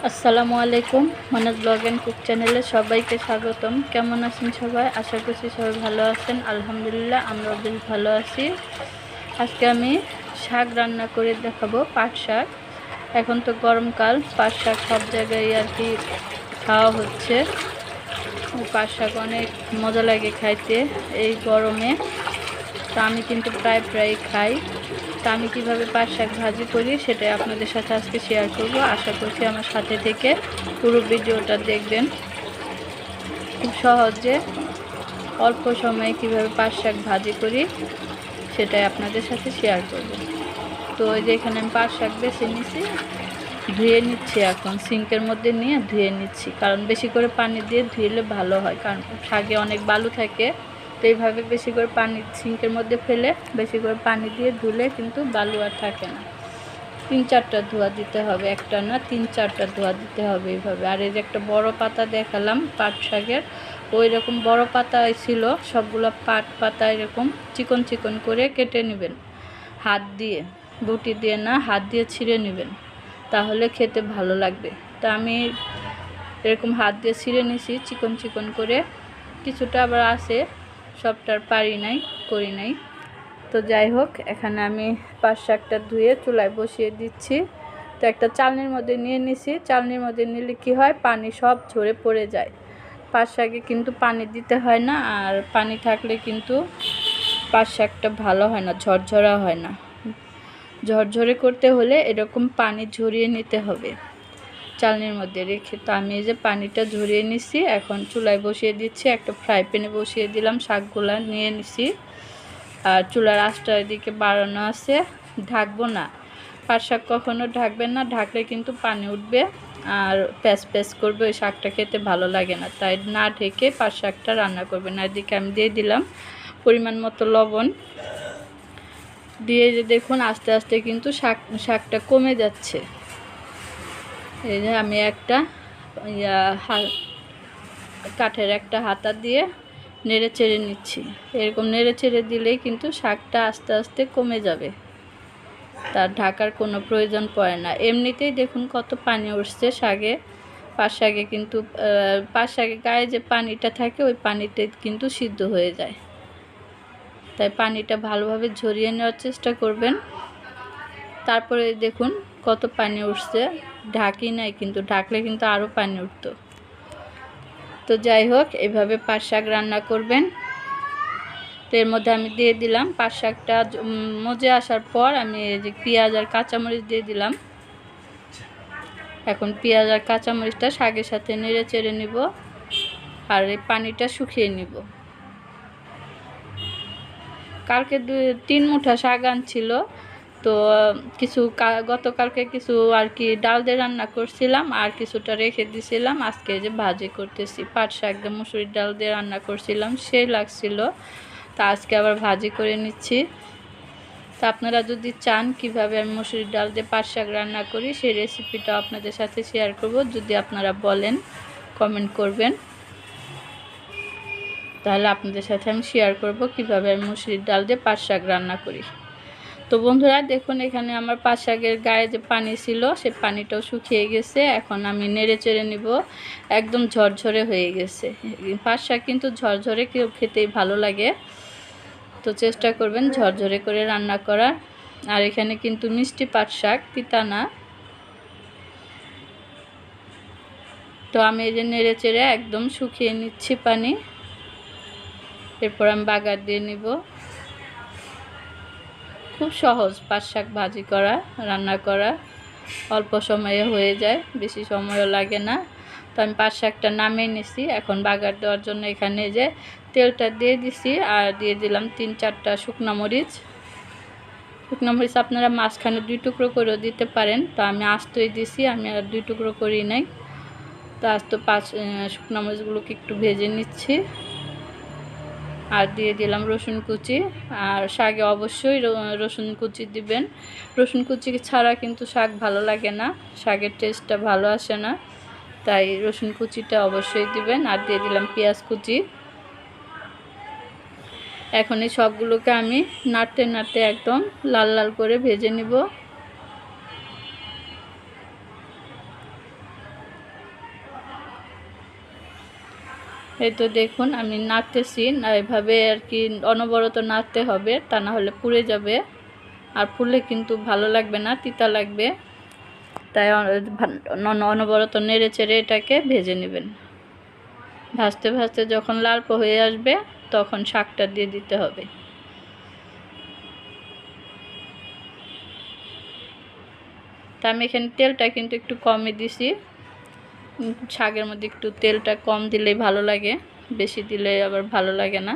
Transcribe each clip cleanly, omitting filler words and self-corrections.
আসসালামু আলাইকুম। Manoj blog and cook চ্যানেলে সবাইকে স্বাগতম। কেমন আছেন সবাই? আশা করছি সবাই ভালো আছেন। আলহামদুলিল্লাহ আমরাও বেশ ভালো আছি। আজকে আমি শাক রান্না করে দেখাবো, পাট শাক। এখন তো গরমকাল, পাট শাক সব জায়গায় আর কি খাওয়া হচ্ছে। পাট শাক অনেক মজা লাগে খাইতে এই গরমে। তো আমি কিন্তু প্রায় খাই। তো আমি কীভাবে পাট শাক ভাজি করি সেটাই আপনাদের সাথে আজকে শেয়ার করব। আশা করছি আমার সাথে থেকে পুরো ভিডিওটা দেখবেন। খুব সহজে অল্প সময়ে কিভাবে পাট শাক ভাজি করি সেটাই আপনাদের সাথে শেয়ার করব। তো ওই যে এখানে আমি পাট শাক বেছে নিচ্ছি, ধুয়ে নিচ্ছি। এখন সিঙ্কের মধ্যে নিয়ে ধুয়ে নিচ্ছি, কারণ বেশি করে পানি দিয়ে ধুইলে ভালো হয়, কারণ শাকে অনেক বালু থাকে। তো এইভাবে বেশি করে পানি সিঙ্কের মধ্যে ফেলে বেশি করে পানি দিয়ে ধুলে কিন্তু বালু আর থাকে না। 3-4টা ধোয়া দিতে হবে, একটা না 3-4টা ধোয়া দিতে হবে এইভাবে। আর এই যে একটা বড় পাতা দেখালাম পাট শাকের, ওই রকম বড় পাতা ছিল, সবগুলো পাট পাতা এরকম চিকন চিকন করে কেটে নেবেন হাত দিয়ে, বটি দিয়ে না, হাত দিয়ে ছিঁড়ে নেবেন, তাহলে খেতে ভালো লাগবে। তা আমি এরকম হাত দিয়ে ছিঁড়ে নিছি চিকন চিকন করে। কিছুটা আবার আছে, সবটার করি নাই। তো যাই হোক, এখানে আমি পাট শাকটা ধুয়ে চুলায় বসিয়ে দিচ্ছি। তো একটা চালনির মধ্যে নিয়ে নিছি। চালনির মধ্যে নিলে কি হয়, পানি সব ঝরে পড়ে যায়। পাট শাকে কিন্তু পানি দিতে হয় না, আর পানি থাকলে কিন্তু পাট শাকটা ভালো হয় না, ঝরঝরা হয় না। ঝরঝরে করতে হলে এরকম পানি ঝরিয়ে নিতে হবে চালনির মধ্যে রেখে। তো আমি এই যে পানিটা ঝরিয়ে নিছি, এখন চুলায় বসিয়ে দিচ্ছি। একটা ফ্রাই প্যানে বসিয়ে দিলাম, শাকগুলা নিয়ে নিছি। আর চুলার আঁচটা এদিকে বাড়ানো আছে, ঢাকবো না। পাট শাক কখনো ঢাকবেন না, ঢাকলে কিন্তু পানি উঠবে আর প্যাচ করবে, ওই শাকটা খেতে ভালো লাগে না। তাই না ঢেকে পাট শাকটা রান্না করবেন। আর এদিকে আমি দিয়ে দিলাম পরিমাণ মতো লবণ দিয়ে, যে দেখুন আস্তে আস্তে কিন্তু শাকটা কমে যাচ্ছে। এই যে আমি একটা কাঠের একটা হাতা দিয়ে নেড়ে চেড়ে নিচ্ছি। এরকম নেড়ে চেড়ে দিলেই কিন্তু শাকটা আস্তে আস্তে কমে যাবে, তার ঢাকার কোনো প্রয়োজন পড়ে না। এমনিতেই দেখুন কত পানি উঠছে শাকে। পাট শাকে কিন্তু পাট শাকের গায়ে যে পানিটা থাকে, ওই পানিতে কিন্তু সিদ্ধ হয়ে যায়। তাই পানিটা ভালোভাবে ঝরিয়ে নেওয়ার চেষ্টা করবেন। তারপরে দেখুন কত পানি উঠছে, ঢাকি নাই, কিন্তু ঢাকলে কিন্তু আরও পানি উঠত। তো যাই হোক, এইভাবে পাট শাক রান্না করবেন। তো এর মধ্যে আমি দিয়ে দিলাম পাট শাকটা মজে আসার পর আমি এই যে পেঁয়াজ আর কাঁচামরিচ দিয়ে দিলাম। এখন পেঁয়াজ আর কাঁচামরিচটা শাকের সাথে নেড়ে চেড়ে নিব, আর এই পানিটা শুকিয়ে নিব। কালকে 2-3 মুঠা শাক আনছিল, তো কিছু গতকালকে কিছু আর কি ডাল দিয়ে রান্না করছিলাম, আর কিছুটা রেখে দিয়েছিলাম। আজকে যে ভাজি করতেছি, পাট শাক দিয়ে মুসুরির ডাল দিয়ে রান্না করছিলাম, সেই লাগছিল। তা আজকে আবার ভাজি করে নিচ্ছি। তা আপনারা যদি চান কিভাবে আমি মুসুরির ডাল দিয়ে পাট শাক রান্না করি, সেই রেসিপিটা আপনাদের সাথে শেয়ার করব। যদি আপনারা বলেন, কমেন্ট করবেন, তাহলে আপনাদের সাথে আমি শেয়ার করব কিভাবে আমি মুসুরির ডাল দিয়ে পাট শাক রান্না করি। তো বন্ধুরা দেখুন, এখানে আমার পাট শাকের গায়ে যে পানি ছিল, সে পানিটাও শুকিয়ে গেছে। এখন আমি নেড়ে চেড়ে নিব, একদম ঝরঝরে হয়ে গেছে। পাট শাক কিন্তু ঝরঝরে কেউ খেতেই ভালো লাগে, তো চেষ্টা করবেন ঝরঝরে করে রান্না করার। আর এখানে কিন্তু মিষ্টি পাট শাক, তিতা না। তো আমি এই যে নেড়ে চেড়ে একদম শুকিয়ে নিচ্ছি পানি। এরপর আমি বাগার দিয়ে নিব। খুব সহজ পাট শাক ভাজি করা, রান্না করা, অল্প সময়ে হয়ে যায়, বেশি সময়ও লাগে না। তো আমি পাট শাকটা নামিয়ে নিছি। এখন বাগার দেওয়ার জন্য এখানে যে তেলটা দিয়ে দিছি, আর দিয়ে দিলাম 3-4টা শুকনো মরিচ। শুকনো মরিচ আপনারা মাঝখানে 2 টুকরো করেও দিতে পারেন, তো আমি আস্তই দিছি, আমি আর 2 টুকরো করি নাই। তো আস্ত শুকনো মরিচগুলোকে একটু ভেজে নিচ্ছি। আর দিয়ে দিলাম রসুন কুচি। আর শাকে অবশ্যই রসুন কুচি দিবেন। রসুন কুচি ছাড়া কিন্তু শাক ভালো লাগে না, শাকের টেস্টটা ভালো আসে না, তাই রসুন কুচিটা অবশ্যই দিবেন। আর দিয়ে দিলাম পেঁয়াজ কুচি। এখন এই সবগুলোকে আমি নাড়তে নাড়তে একদম লাল লাল করে ভেজে নিব। এই তো দেখুন আমি নাড়তেছি, এভাবে আর কি অনবরত নাড়তে হবে, তা না হলে পুড়ে যাবে, আর ফুললে কিন্তু ভালো লাগবে না, তিতা লাগবে। তাই অনবরত নেড়ে চেড়ে এটাকে ভেজে নেবেন। ভাজতে ভাজতে যখন লাল হয়ে আসবে তখন শাকটা দিয়ে দিতে হবে। তা আমি এখানে তেলটা কিন্তু একটু কমই দিছি, শাকের মধ্যে একটু তেলটা কম দিলেই ভালো লাগে, বেশি দিলে আবার ভালো লাগে না।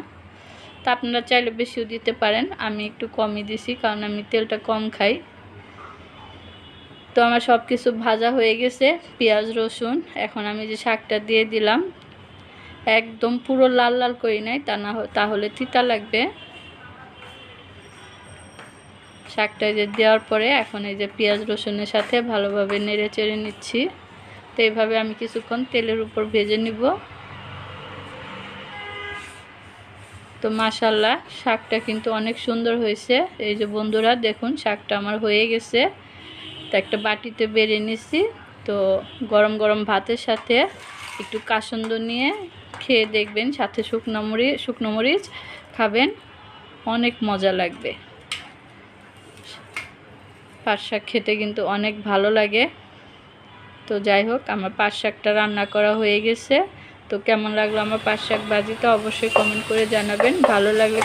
তা আপনারা চাইলে বেশিও দিতে পারেন, আমি একটু কমই দিছি কারণ আমি তেলটা কম খাই। তো আমার সব কিছু ভাজা হয়ে গেছে, পেঁয়াজ রসুন, এখন আমি যে শাকটা দিয়ে দিলাম, একদম পুরো লাল লাল করি নাই, তাহলে তিতা লাগবে। শাকটা যে দেওয়ার পরে এখন এই যে পেঁয়াজ রসুনের সাথে ভালোভাবে নেড়ে চেড়ে নিচ্ছি। তো এইভাবে আমি কিছুক্ষণ তেলের উপর ভেজে নিব। তো মাশাআল্লাহ শাকটা কিন্তু অনেক সুন্দর হয়েছে। এই যে বন্ধুরা দেখুন শাকটা আমার হয়ে গেছে। তো একটা বাটিতে বেড়ে নিছি। তো গরম গরম ভাতের সাথে একটু কাসুন্দ নিয়ে খেয়ে দেখবেন, সাথে শুকনো মরিচ খাবেন, অনেক মজা লাগবে। পাট শাক খেতে কিন্তু অনেক ভালো লাগে। তো যাই হোক আমার পাট শাকটা রান্না করা হয়ে গেছে। তো কেমন লাগলো আমার পাট শাক ভাজিটা অবশ্যই কমেন্ট করে জানাবেন। ভালো লাগলে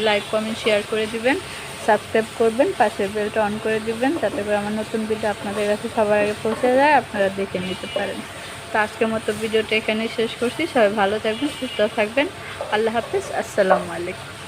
লাইক কমেন্ট শেয়ার করে দিবেন, সাবস্ক্রাইব করবেন, পাশের বেলটা অন করে দিবেন, যাতে করে আমার নতুন ভিডিও আপনাদের কাছে সবার আগে পৌঁছে যায়, আপনারা দেখে নিতে পারেন। তো আজকের মতো ভিডিওটা এখানেই শেষ করছি। সবাই ভালো থাকবেন, সুস্থ থাকবেন। আল্লাহ হাফিজ, আসসালামু আলাইকুম।